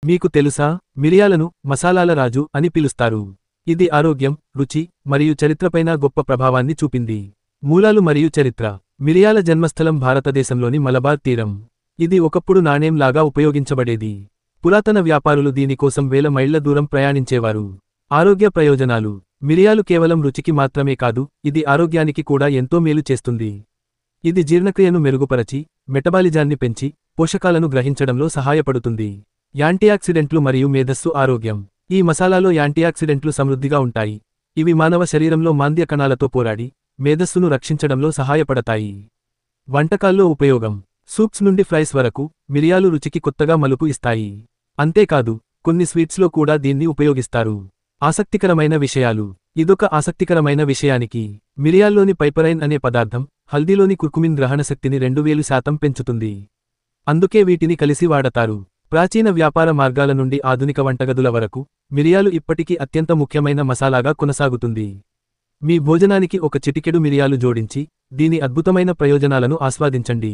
మీకు తెలుసా, మిరియాలను మసాలాల రాజు అని పిలుస్తారు. ఇది ఆరోగ్యం, రుచి, మరియు చరిత్రపైన గొప్ప ప్రభావాన్ని చూపింది. మూలాలు మరియు చరిత్ర. మిరియాల జన్మస్థలం భారతదేశంలోని మలబార్ తీరం. ఇది ఒకప్పుడు నాణేం లాగా ఉపయోగించబడేది. పురాతన వ్యాపారులు దీనికోసం వేల మైళ్ల దూరం ప్రయాణించేవారు. ఆరోగ్య ప్రయోజనాలు. మిరియాలు కేవలం రుచికి మాత్రమే కాదు, ఇది ఆరోగ్యానికి కూడా ఎంతో మేలు చేస్తుంది. ఇది జీర్ణక్రియను మెరుగుపరచి, మెటబాలిజాన్ని పెంచి, పోషకాలను గ్రహించడంలో సహాయపడుతుంది. యాంటీఆక్సిడెంట్లు మరియు మేధస్సు ఆరోగ్యం. ఈ మసాలాలో యాంటీఆక్సిడెంట్లు సమృద్ధిగా ఉంటాయి. ఇవి మానవ శరీరంలో మాంద్య కణాలతో పోరాడి, మేధస్సును రక్షించడంలో సహాయపడతాయి. వంటకాల్లో ఉపయోగం. సూప్స్ నుండి ఫ్రైస్ వరకు, మిరియాలు రుచికి కొత్తగా మలుపు ఇస్తాయి. అంతేకాదు, కొన్ని స్వీట్స్లో కూడా దీన్ని ఉపయోగిస్తారు. ఆసక్తికరమైన విషయాలు. ఇదొక ఆసక్తికరమైన విషయానికి, మిరియాల్లోని పైపరైన్ అనే పదార్థం, హల్దీలోని కుర్కుమిన్ గ్రహణశక్తిని 2000% పెంచుతుంది. అందుకే వీటిని కలిసి వాడతారు. ప్రాచీన వ్యాపార మార్గాల నుండి ఆధునిక వంటగదుల వరకు, మిరియాలు ఇప్పటికీ అత్యంత ముఖ్యమైన మసాలాగా కొనసాగుతుంది. మీ భోజనానికి ఒక చిటికెడు మిరియాలు జోడించి, దీని అద్భుతమైన ప్రయోజనాలను ఆస్వాదించండి.